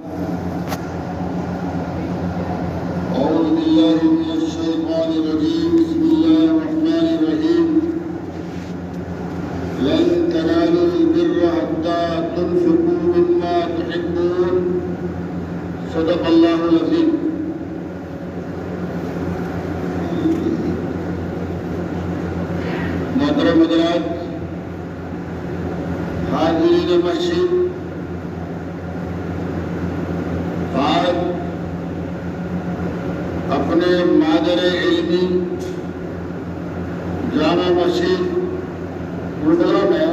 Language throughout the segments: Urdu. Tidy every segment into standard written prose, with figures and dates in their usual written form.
أعوذ بالله من الشيطان الرجيم. بسم الله الرحمن الرحيم. لن تنالوا البر حتى تنفقوا مما تحبون. صدق الله العظيم. محترم حضرات، حاضرین مسجد، آج اپنے مادر علمی جامع مسجد گردوارا میں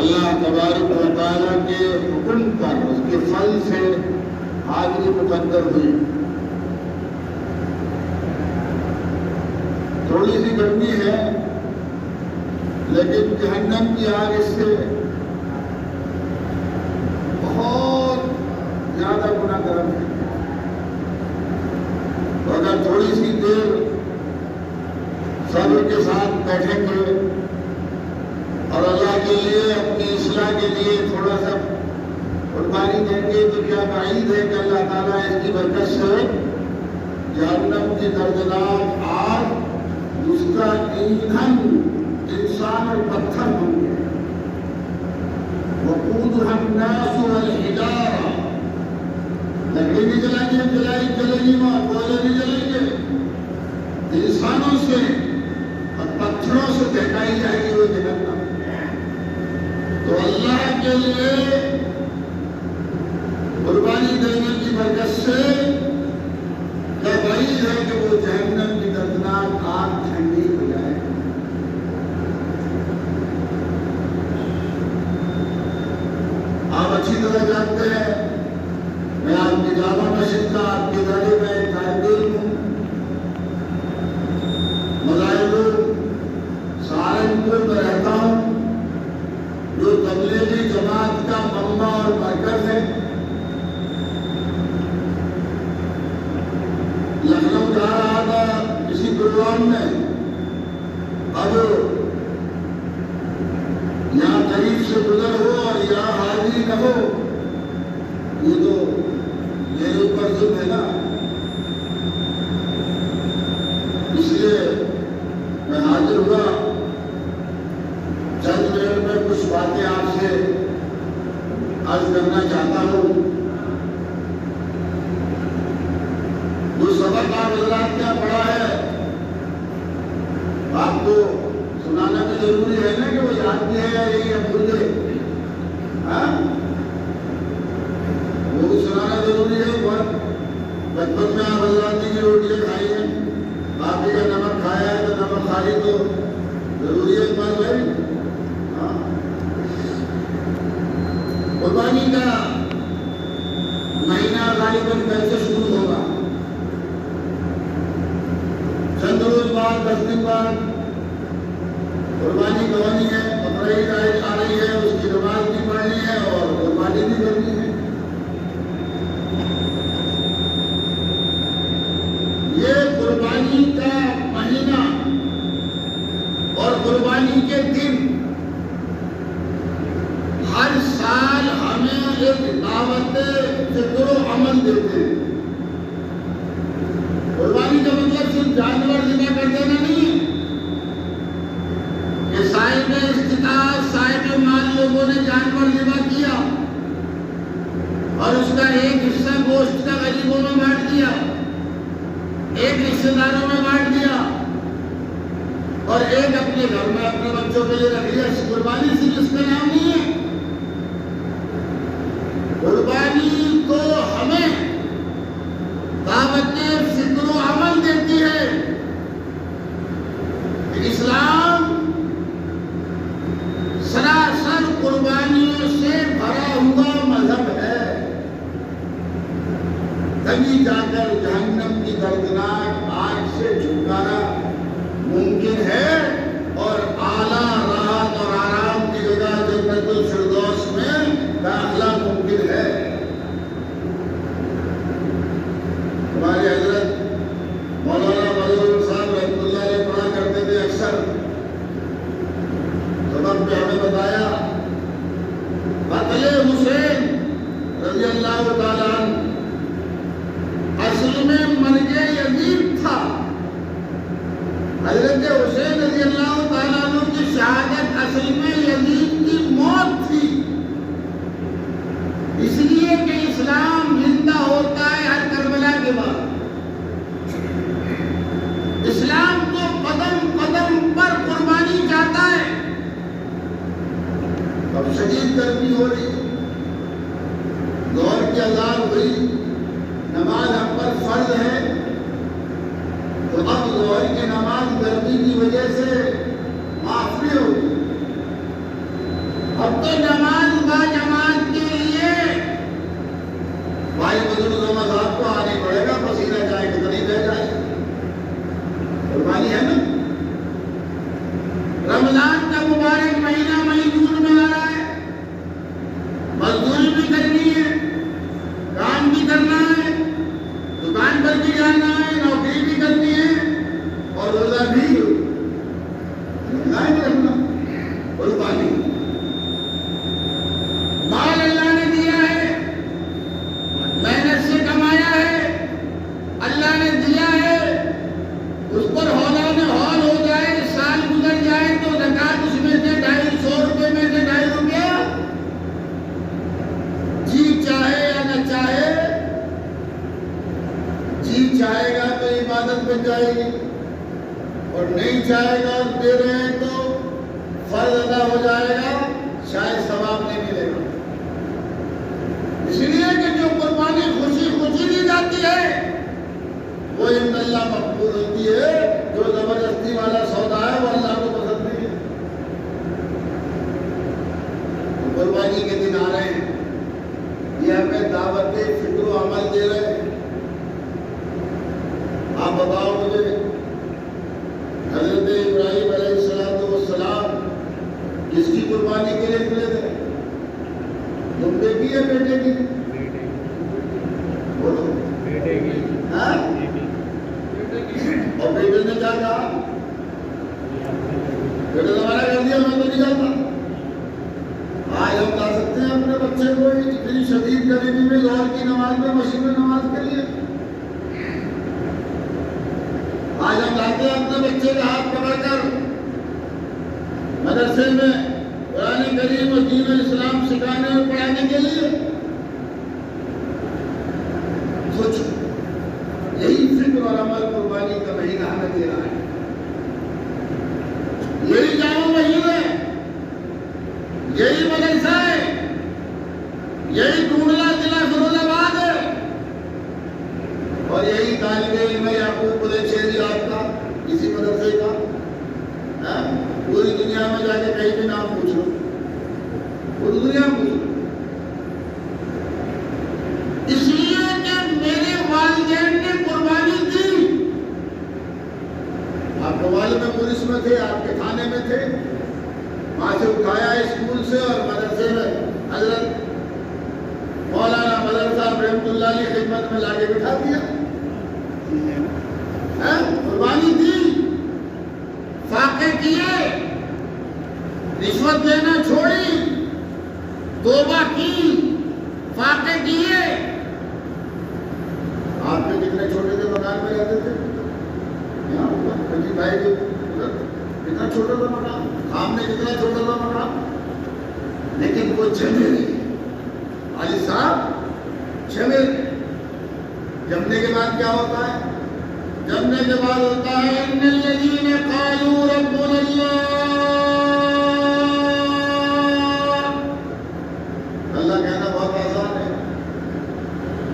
اللہ تبارک و تعالیٰ کے حکم پر اس کے فضل سے حاضری مقدر ہوئی. تھوڑی سی گرمی ہے لیکن جہنم کی آگ اس سے بہت زیادہ گنا گرم ہے. تو اگر تھوڑی سی دیر صبر کے ساتھ بیٹھیں گے اور اللہ کے لیے اپنی اصلاح کے لیے تھوڑا سا قربانی دیں گے تو کیا بعید ہے کہ اللہ تعالیٰ اس کی برکت سے جہنم کی دردناک آگ اس کا ایندھن انسان اور پتھر ہوں گے. وقودها الناس والحجارہ، لکڑی بھی جلائیں گے، جلیں گی وہاں، کوئلے بھی جلیں گے، انسانوں سے اور پتھروں سے دہکائی جائے گی وہ جہنم. تو اللہ کے لیے قربانی دینے کی برکت سے کیا بعید ہے کہ وہ جہنم کی دردناک آگ ٹھنڈی ہو جائے. آپ اچھی طرح جانتے ہیں میں آپ کی جامع مسجد کا آپ کے ادارے میں طالب علم ہوں. مظاہر سہارنپور میں رہتا ہوں جو تبلیغی جماعت کا منبع اور مرکز ہے. لکھنؤ جا رہا تھا اسی پروگرام میں، اب یہاں قریب سے گزر ہو اور یہاں حاضری نہ ہو یہ تو میرے اوپر ظلم ہے نا. اس لیے میں حاضر ہوا. چند منٹ میں کچھ باتیں آپ سے عرض کرنا چاہتا ہوں. جو سبق آپ حضرات کیا پڑھا ہے آپ کو سنانا تو ضروری ہے نا کہ وہ یاد بھی ہے یا یہی اب بھول گئے. وہ بھی سنانا ضروری ہے. بچپن میں آپ حضرات کی روٹیاں کھائی ہیں، آپ ہی کا نمک کھایا ہے تو نمک کھائی تو ضروری ہے بات بھائی. قربانی کا مہینہ غالباً کیسے شروع ہوگا؟ چند روز بعد 10 دن بعد قربانی کرانی ہے. بقرعید آ رہی ہے، اس کی نماز بھی پڑھنی ہے اور قربانی بھی کرنی ہے. یہ قربانی کا مہینہ اور قربانی کے دن ہر سال ہمیں ایک دعوت ذکر و عمل دیتے ہیں. قربانی کا مطلب صرف جانور ذبح کر دینا نہیں ہے کہ صاحب استطاعت صاحب مال لوگوں نے جانور ذبح کیا اور اس کا ایک حصہ گوشت کا غریبوں میں بانٹ دیا، ایک رشتے داروں میں بانٹ دیا اور ایک اپنے گھر میں اپنے بچوں کے لیے رکھ لیا. قربانی صرف اس کا نام نہیں ہے. قربانی تو ہمیں دعوت ذکر و عمل دیتی ہے. اسلام سراسر قربانیوں سے بھرا ہوا مذہب ہے. تبھی جا کر جہنم کی دردناک آگ سے چھٹکارا ممکن ہے اور اعلیٰ راحت اور آرام کی جگہ جنت اللہ تعالیٰ عنہ اصل میں مرج یزید تھا. حضرت حسین رضی اللہ تعالیٰ عنہ کی شہادت اصل میں یزید کی موت تھی. اس لیے کہ اسلام زندہ ہوتا ہے ہر کربلا کے بعد. اسلام کو قدم قدم پر قربانی چاہتا ہے. اب شدید گرمی ہو رہی، ظہر کی اذان ہوئی، نماز ہم پر فرض ہے، تو اب ظہر کی نماز گرمی کی وجہ سے معاف نہیں ہوگی. اب تو نماز با جماعت کے لیے بھائی بزرگ صاحب کو آنے پڑے گا، پسینہ جائے کہ نہیں بہ جائے. قربانی ہے نا. رمضان کا مبارک مہینہ مئی جون میں آ رہا ہے. مزدوری بھی کرنی ہے، کام بھی کرنا ہے، دکان پر بھی جانا ہے، نوکری بھی کرنی ہے، اور روزہ بھی رکھنا. قربانی مال اللہ نے دیا ہے، محنت سے کمایا ہے، اللہ نے دیا ہے، اس پر ہولان ہال ہو جائے، سال گزر جائے تو زکات اس میں سے 250 روپے میں سے 2.5 روپیہ جی چاہے یا نہ چاہے، جی چاہے گا تو عبادت بن جائے گی، اور نہیں چاہے گا اور دے رہے ہیں تو فرض ادا ہو جائے گا، شاید ثواب نہیں ملے گا. اس لیے کہ جو قربانی خوشی خوشی دی جاتی ہے وہ ان اللہ مقبول ہوتی ہے. جو زبردستی والا سودا ہے وہ اللہ کو پسند نہیں ہے. قربانی کے دن آ رہے ہیں، یہ ہمیں دعوت فکر و عمل دے رہے ہیں. آپ بتاؤ مجھے، حضرت ابراہیم علیہ السلام کس کی قربانی کے لیے نکلے تھے؟ تم کی ہے بیٹے کی؟ بولو. بیٹے کی. ہاں؟ اور بیٹے نے کیا کہا؟ بیٹے نے منع کر دیا، میں تو نہیں جاتا. آج ہم لا سکتے ہیں اپنے بچے کو اتنی شدید گرمی میں ظہر کی نماز میں مسجد میں نماز کے لیے؟ آج ہم لاتے ہیں اپنے بچے کا ہاتھ پکڑ کر مدرسے میں قرآن کریم اور دین اسلام سکھانے اور پڑھانے کے لیے. سوچو، یہی فکر اور عمل قربانی کا مہینہ ہمیں دے رہا ہے. یہی جامع مہینہ ہے، یہی مدرسہ ہے، یہی ڈونڈلا ضلع فیروز آباد ہے، اور یہی طالب علم یعقوب شہری آپ کا اسی مدرسے کا. پوری دنیا میں جا کے کہیں بھی نام پوچھ لو، پوری دنیا میں پوچھ لو. اس لیے کہ میرے والدین نے قربانی دی. آپ کو معلوم ہے پولیس میں تھے، آپ کے تھانے میں تھے، وہاں سے اٹھایا اسکول سے اور مدرسے میں حضرت مولانا مدر صاحب رحمۃ اللہ علیہ خدمت میں لا کے بٹھا دیا. قربانی دی، فاقے کیے، رشوت لینا چھوڑی، توبہ کی، فاقے کیے. آپ کے کتنے چھوٹے سے مکان میں رہتے تھے؟ بھائی کتنا چھوٹا تھا مکان، سامنے کتنا چھوٹا تھا مکان، لیکن وہ جمے نہیں. علی صاحب جمے. جمنے کے بعد کیا ہوتا ہے؟ جمنے کے بعد ہوتا ہے ان الذین قالوا ربنا اللہ. اللہ کہنا بہت آسان ہے.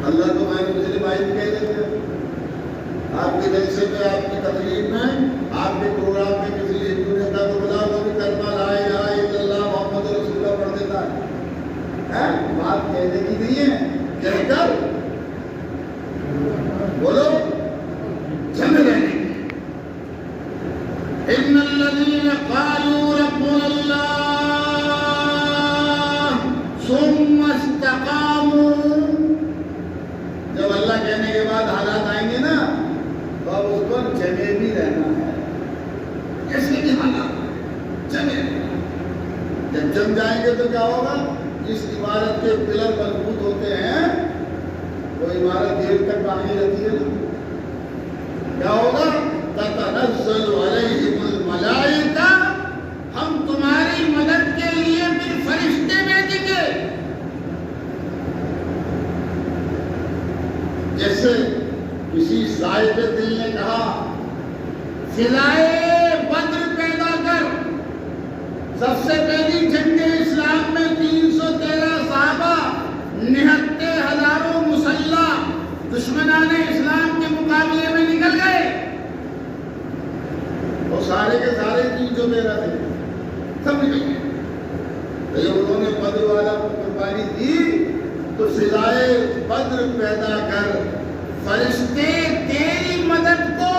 اللہ کو میں نے پچھلی بات کہہ دیتے ہیں. آپ کے جلسے میں، آپ کی تقریب میں، آپ کے پروگرام میں کسی ہندو نے کہا تو بلا وہ بھی کلمہ لا الہ الا اللہ محمد رسول اللہ پڑھ دیتا ہے. بات کہنے کی نہیں ہے، کہہ کر بولو جمع رہنے کی. ان الذین قالوا ربنا اللہ ثم استقاموا. جب اللہ کہنے کے بعد حالات آئیں گے نا تو اب اس پر جمے بھی رہنا ہے. کیسے بھی حالات جمے. جب جم جائیں گے تو کیا ہوگا؟ جس عمارت کے پلر مضبوط ہوتے ہیں وہ عمارت دیر تک باقی رہتی ہے نا. کیا ہوگا؟ تتنزل علیہم الملائکہ، ہم تمہاری مدد کے لیے پھر فرشتے بھیجیں گے. جیسے کسی صاحب دل نے کہا فضائے بدر پیدا کر. سب سے پہلی جنگ اسلام میں 313 صحابہ 69 ہزاروں مسلح دشمنان اسلام کے مقابلے میں نکل گئے. وہ سارے کے سارے چیز جو میرا تھے سب نکل گئے. تو جب انہوں نے بدر والا قربانی دی تو فضائے بدر پیدا کر، فرشتے تیری مدد کو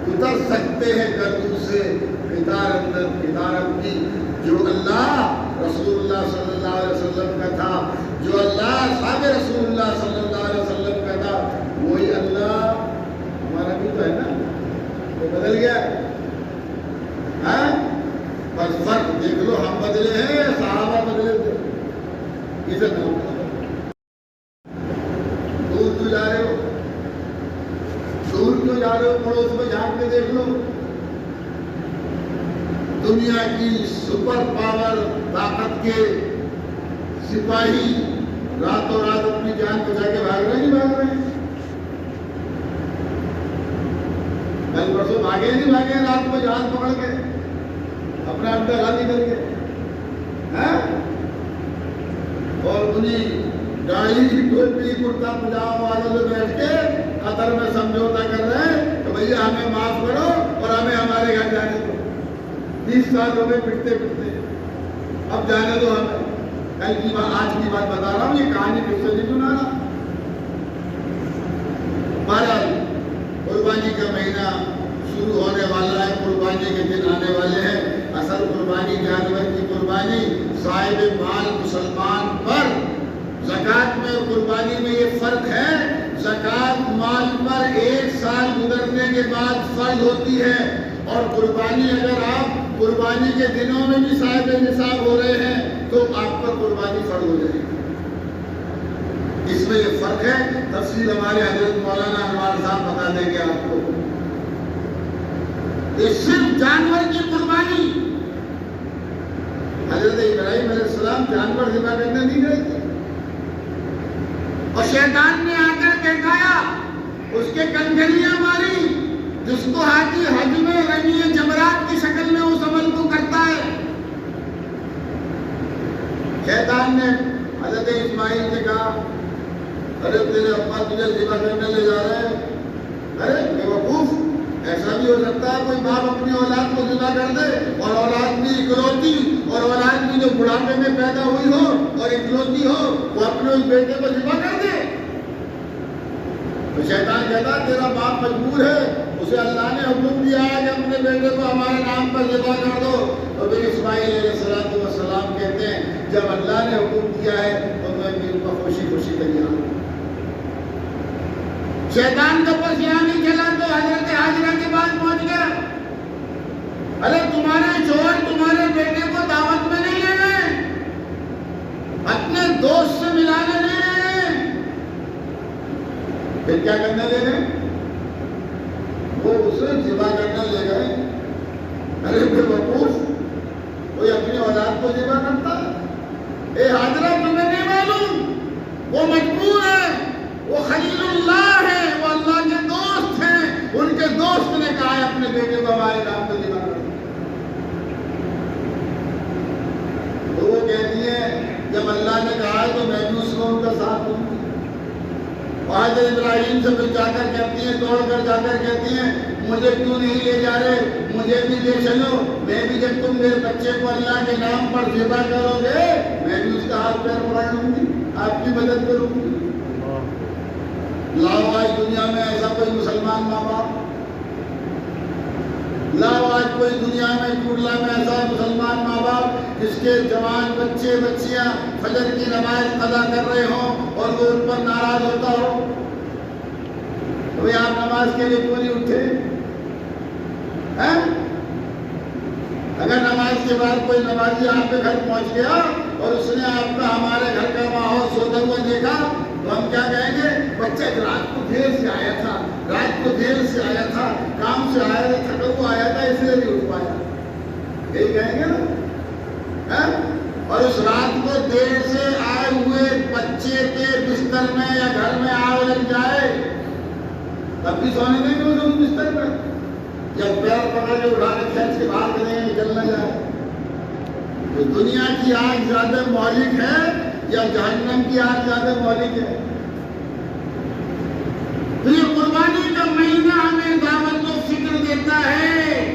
اتر سکتے ہیں گردوں سے کتار اندر کتار اپنی. جو اللہ رسول اللہ صلی اللہ علیہ وسلم کا تھا، جو اللہ صحابہ رسول اللہ صلی اللہ علیہ وسلم کا تھا، وہی اللہ ہمارا بھی تو ہے نا. وہ بدل گیا ہاں، بس فرق دیکھ لو، ہم بدلے ہیں، صحابہ بدلے تھے. اسے نام دور کیوں جا رہے ہو؟ دور کیوں جا رہے ہو؟ پڑوس میں جھانک کے دیکھ لو. دنیا کی سپر پاور طاقت کے سپاہی راتوں رات اپنی جان بچا کے بھاگ رہے ہیں، نہیں بھاگ رہے ہیں؟ کل پرسوں بھاگے نہیں بھاگے رات کو جان پکڑ کے اپنا اڈا خالی کر کے ہاں؟ اور انہیں داڑھی ٹوپی کرتا پجامہ والوں سے بیٹھ کے قطر میں سمجھوتا کر رہے ہیں کہ بھیا ہمیں معاف کرو اور ہمیں ہمارے گھر جانے دو. 30 سال ہو گئے پٹتے پٹتے، اب جانے دو ہمیں. کل کی بات آج کی بات بتا رہا ہوں، یہ کہانی کس سے نہیں سنا رہا. بہرحال قربانی کا مہینہ شروع ہونے والا ہے، قربانی کے دن آنے والے ہیں. اصل قربانی جانور کی قربانی صاحب مال مسلمان پر. زکوٰۃ میں اور قربانی میں یہ فرق ہے، زکوٰۃ مال پر 1 سال گزرنے کے بعد فرض ہوتی ہے، اور قربانی اگر آپ قربانی کے دنوں میں بھی صاحب نصاب ہو رہے ہیں تو آپ پر قربانی فرض ہو جائے گی. اس میں یہ فرق ہے. تفصیل ہمارے حضرت مولانا انوار صاحب بتا دیں گے آپ کو. یہ صرف جانور کی قربانی. حضرت ابراہیم علیہ السلام جانور ذبح کرنے نہیں گئے تھے، اور شیطان نے آ کر بہکایا، اس کے کنگریاں ماری، جس کو حاجی حج میں رمی جمرات کی شکل میں اس عمل کو کرتا ہے. شیطان نے حضرت اسماعیل سے کہا ارے تیرے ابا تجھے ذبح کرنے لے جا رہے ہیں. ارے بیوقوف، ایسا بھی ہو سکتا ہے کوئی باپ اپنی اولاد کو ذبح کر دے، اور اولاد بھی اکلوتی، اور اولاد بھی جو بڑھاپے میں پیدا ہوئی ہو اور اکلوتی ہو، وہ اپنے اس بیٹے کو ذبح کر دے. تو شیطان کہتا تیرا باپ مجبور ہے، اسے اللہ نے حکم دیا ہے کہ اپنے بیٹے کو ہمارے نام پر ذبح کر دو. تو پھر اسماعیل علیہ السلام کہتے ہیں جب اللہ نے حکم دیا ہے تو میں بھی ان کو خوشی خوشی تیار ہوں. شیطان کا پس یہاں نہیں چلا تو حضرت حاجرہ کے بعد پہنچ گیا. ارے تمہارے شوہر تمہارے بیٹے کو دعوت میں نہیں لے گئے، اپنے دوست سے ملانے نہیں لے گئے، پھر کیا کرنے لے گئے؟ وہ اسے ذبح کرنے لے گئے. ارے بے وقوف، کوئی اپنی اولاد کو ذبح کرتا ہے؟ اے حاجرہ تمہیں نہیں معلوم، وہ مجبور ہے، وہ خلیل اللہ ہے، وہ اللہ کے دوست ہیں. ان کے دوست نے کہا ہے اپنے بیٹے کو ہمارے نام پر ذبح کر. تو وہ کہتی ہے جب اللہ نے کہا ہے تو میں بھی اس کو ان کا ساتھ دوں گی. حضرت ابراہیم سے پھر جا کر کہتی ہیں، دوڑ کر جا کر کہتی ہیں مجھے کیوں نہیں لے جا رہے، مجھے بھی لے چلو، میں بھی جب تم میرے بچے کو اللہ کے نام پر ذبح کرو گے میں بھی اس کا ہاتھ پیر پکڑ لوں گی، آپ کی مدد کروں گی. لاؤ آج دنیا میں ایسا کوئی مسلمان ماں باپ، لاؤ آج کوئی دنیا میں کرلا میں ایسا مسلمان ماں باپ جس کے جوان بچے بچیاں فجر کی نماز قضا کر رہے ہوں اور وہ ان پر ناراض ہوتا ہو. آپ نماز کے لیے کیوں نہیں اٹھے؟ اگر نماز کے بعد کوئی نمازی آپ کے گھر پہنچ گیا اور اس نے آپ کا ہمارے گھر کا ماحول سوتا ہوا دیکھا تو ہم رات کو دیر سے آیا تھا، کام سے آیا تھا، تھکا ہوا آیا تھا، اس لیے نہیں اٹھ پایا، یہی کہیں گے نا؟ اور اس رات کو دیر سے آئے ہوئے بچے کے بستر میں یا گھر میں آگ لگ جائے تب بھی سونے دیں گے اس بستر پر؟ جب پیر پکڑ کے اٹھا کے کھینچ کے باہر کریں گے جل نہ جائے؟ تو دنیا کی آگ زیادہ مہلک ہے یا جہنم کی آگ زیادہ مہلک ہے؟ تو یہ قربانی کا مہینہ ہمیں دعوت و فکر دیتا ہے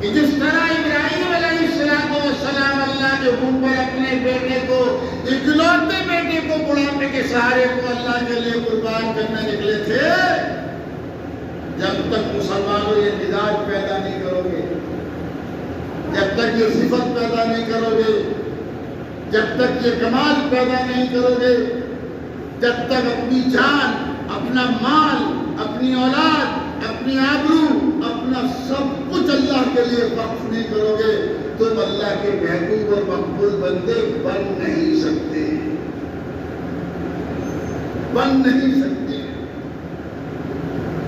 کہ جس طرح ابراہیم علیہ السلام اللہ کے حکم پر اپنے بیٹے کو، اکلوتے بیٹے کو، بڑھاپے کے سہارے کو اللہ کے لیے قربان کرنے نکلے تھے، جب تک مسلمانوں یہ مزاج پیدا نہیں کرو گے، جب تک یہ صفت پیدا نہیں کرو گے، جب تک یہ کمال پیدا نہیں کرو گے، جب تک اپنی جان، اپنا مال، اپنی اولاد، اپنی آبرو، اپنا سب کچھ اللہ کے لیے وقف نہیں کرو گے، تم اللہ کے محبوب اور مقبول بندے بن نہیں سکتے، بن نہیں سکتے۔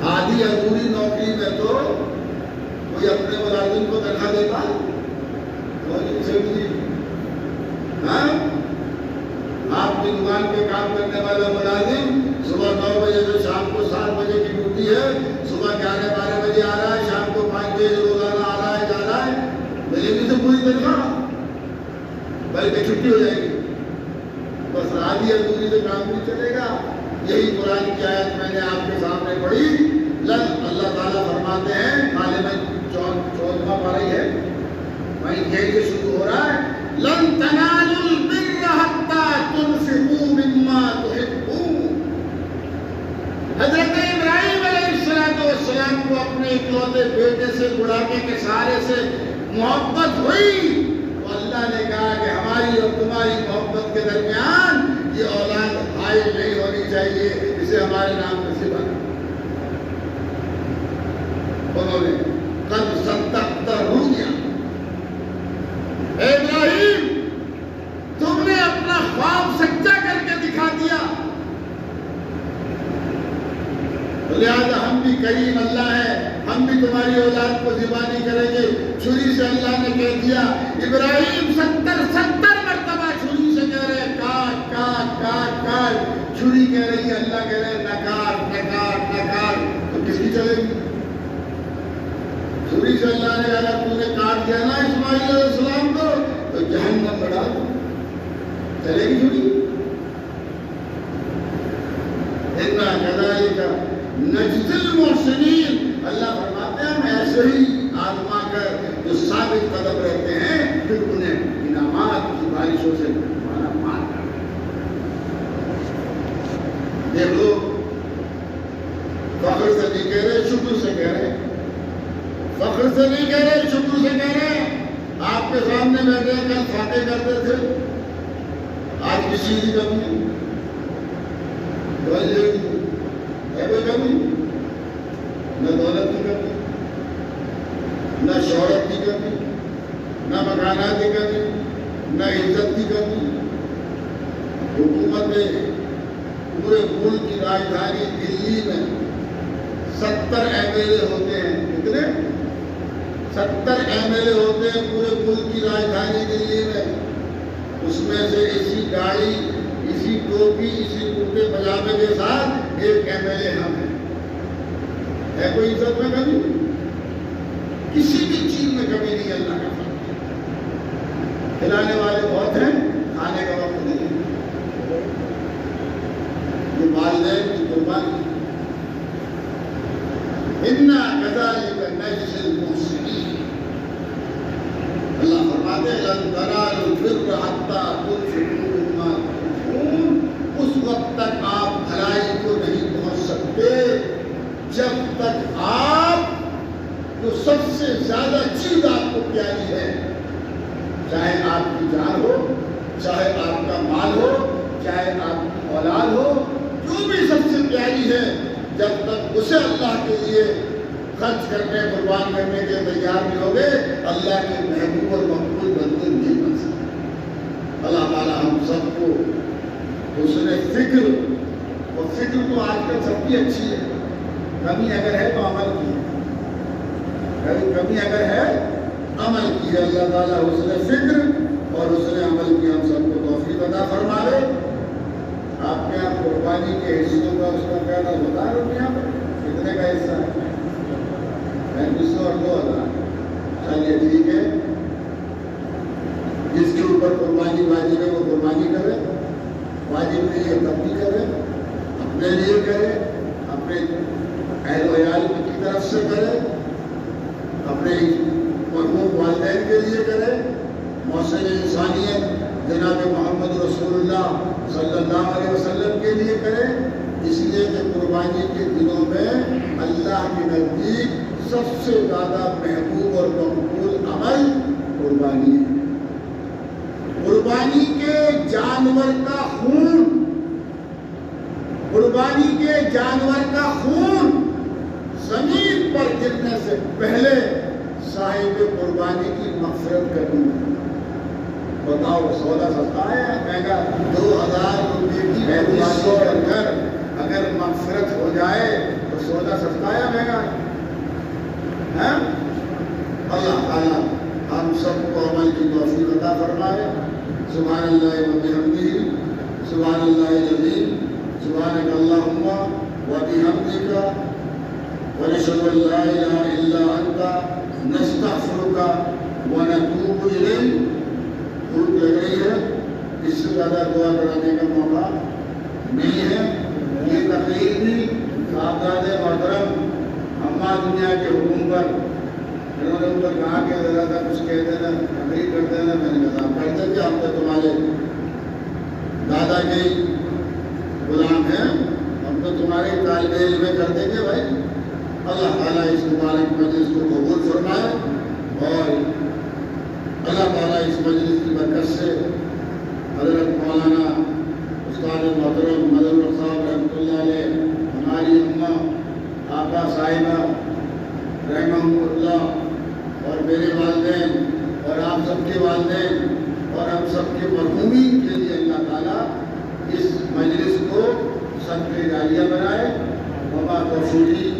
آدھی ادھوری نوکری میں تو کوئی اپنے ملازم کو تنخواہ دیتا ہے؟ ہاں، آپ کی دکان پہ کام کرنے والا ملازم صبح 9 بجے سے شام کو 7 بجے کی ڈیوٹی ہے، صبح 11-12 بجے آ رہا ہے، شام کو 5 بجے روزانہ آ رہا ہے، جا رہا ہے، ملے گی تو پوری تنخواہ، بلکہ چھٹی ہو جائے گی، بس آدھی ادھوری سے کام نہیں چلے گا۔ یہی قرآن کی آیت میں نے آپ کے سامنے پڑھی، اللہ تعالیٰ فرماتے ہیں، غالباً 14واں پارہ ہی ہے، وہیں کہہ کے شروع ہو رہا ہے، لن تنالوا البر حتى تنفقوا مما تحبون۔ حضرت ابراہیم علیہ السلام کو اپنے اکلوتے بیٹے سے، بڑھاپے کے سہارے سے محبت ہوئی تو اللہ نے کہا کہ ہماری اور تمہاری محبت کے درمیان یہ اولاد حائل نہیں ہونی چاہیے، اسے ہمارے نام میں سے بنا۔ انہوں نے قد صدقت رؤیا، اے ابراہیم تم نے اپنا خواب سچا کر کے دکھا دیا، لہذا ہم بھی کریم اللہ ہے، ہم بھی تمہاری اولاد کو ذبح نہیں کریں گے۔ چھری سے اللہ نے کہہ دیا، ابراہیم 70 مرتبہ چھری سے کہہ رہے ہیں کاٹ کاٹ کاٹ کاٹ، چھری کہہ رہی ہے، اللہ کہہ رہے ہیں نہ کاٹ نہ کاٹ نہ کاٹ، تو کس کی چلے گی؟ چھری سے اللہ نے کہا تو نے کاٹ دیا نا اسماعیل علیہ السلام کو تو جہنم بڑھا دو، چلے گی چھری؟ اِنَّا كَذَلِكَ نَجْزِي الْمُحْسِنِينَ، اللہ فرماتے ہیں ہم ایسے ہی آزما کر جو ثابت قدم رہتے ہیں پھر انہیں انعامات کی بارشوں سے مالا مال کرتے ہیں۔ دیکھ لو، فخر سے نہیں کہہ رہے، شکر سے کہہ رہے، فخر سے نہیں کہہ رہے، شکر سے کہہ رہے۔ آپ کے سامنے بیٹھے کل فاتح کرتے تھے، آج کسی کی کمی نہیں، ہے کوئی کمی؟ نہ دولت کی کمی، نہ شہرت کی کمی، نہ مکانات کی کمی، نہ عزت کی کمی۔ حکومت میں پورے ملک کی راجدھانی دلی میں 70 MLA ہوتے ہیں، کتنے؟ 70 MLA ہوتے ہیں پورے ملک کی راجدھانی دلی میں، اس میں سے اسی گاڑی، اسی ٹوپی، اسی کرتے پجامے کے ساتھ ایک MLA ہم ہیں۔ ہے کوئی عزت میں کمی؟ کسی بھی چیز میں کمی نہیں، اللہ کا فضل۔ کھلانے والے بہت ہیں، کھانے کا وقت نہیں ہے، یہ والدین کی قربانی۔ اِنَّا كَذَلِكَ نَجْزِي الْمُحْسِنِينَ، اللہ فرماتے ہیں لَن تَنَالُوا الْبِرَّ حَتَّى تُنْفِقُوا مِمَّا تُحِبُّونَ، اس وقت تک آپ بھلائی کو نہیں پہنچ سکتے جب تک آپ جو سب سے زیادہ چیز آپ کو پیاری ہے، چاہے آپ کی جان ہو، چاہے آپ کا مال ہو، چاہے آپ کی اولاد ہو، جو بھی سب سے پیاری ہے، جب تک اسے اللہ کے لیے خرچ کرنے، قربان کرنے کے تیار نہیں ہوگے، اللہ کے محبوب اور مقبول بندے نہیں بن سکتے۔ اللہ تعالیٰ ہم سب کو حسن فکر، اور فکر تو آج کل سب کی اچھی ہے، کمی اگر ہے تو عمل کی ہے، کمی اگر ہے عمل کی ہے۔ اللہ تعالیٰ حسن فکر اور حسن عمل کی ہم سب کو توفیق عطا فرمائے۔ آپ کے یہاں قربانی کے حصوں کا اس کا پیدا ہوتا ہے روپیہ کتنے کا حصہ ہے؟ 3500 اور 2000۔ چلیے ٹھیک ہے، جس کے اوپر قربانی واجب ہے وہ قربانی کرے، واجب نہیں ہے تب بھی کرے، اپنے لیے کرے، اپنے اہل و عیال کی طرف سے کرے، اپنے مرحوم والدین کے لیے کرے، محسن انسانیت جناب محمد رسول اللہ صلی اللہ علیہ وسلم کے لیے کرے، اس لیے کہ قربانی کے دنوں میں اللہ کے نزدیک سب سے زیادہ محبوب اور مقبول عمل قربانی ہے۔ قربانی کے جانور کا خون، قربانی کے جانور کا خون زمین پر گرنے سے پہلے صاحب قربانی کی مغفرت کرنی ہے۔ بتاؤ سودا سستا ہے مہنگا؟ 2000 روپے کی قربانی کر کر اگر مغفرت ہو جائے تو سودا سستا ہے مہنگا ہے؟ اللہ تعالیٰ ہم سب کو عمل کی توفیق عطا فرمائے۔ سبحان اللہ و بحمدہ، سبحان اللہ العظیم، سبحانک اللہم و بحمدک ونشہد ان لا الہ الا انت نستغفرک و نتوب الیک۔ بھوک لگ رہی ہے، اس سے زیادہ دعا کرانے کا موقع نہیں ہے۔ یہ تقریر بھی صاحبزاد محترم اماں دنیا کے حکم پر انہوں نے ان پر کہا کہ ذرا سا کچھ کہہ دینا، تقریر کر دینا۔ میں نے کہا کر دیں کہ ہم تو تمہارے دادا کے غلام ہیں، ہم تو تمہارے طالب علم میں کر دیں گے بھائی۔ اللہ تعالیٰ اس مبارک مجلس کو قبول فرمائے اور اللہ تعالیٰ اس مجلس کی برکت سے حضرت مولانا استاد محترم مدن صاحب رحمۃ اللہ علیہ، ہماری اماں آقا صاحبہ رحمہ اللہ، اور میرے والدین اور آپ سب کے والدین اور ہم سب کے مرحومین کے لیے اللہ تعالیٰ اس مجلس کو صدقہ جاریہ بنائے۔ وما توفیقی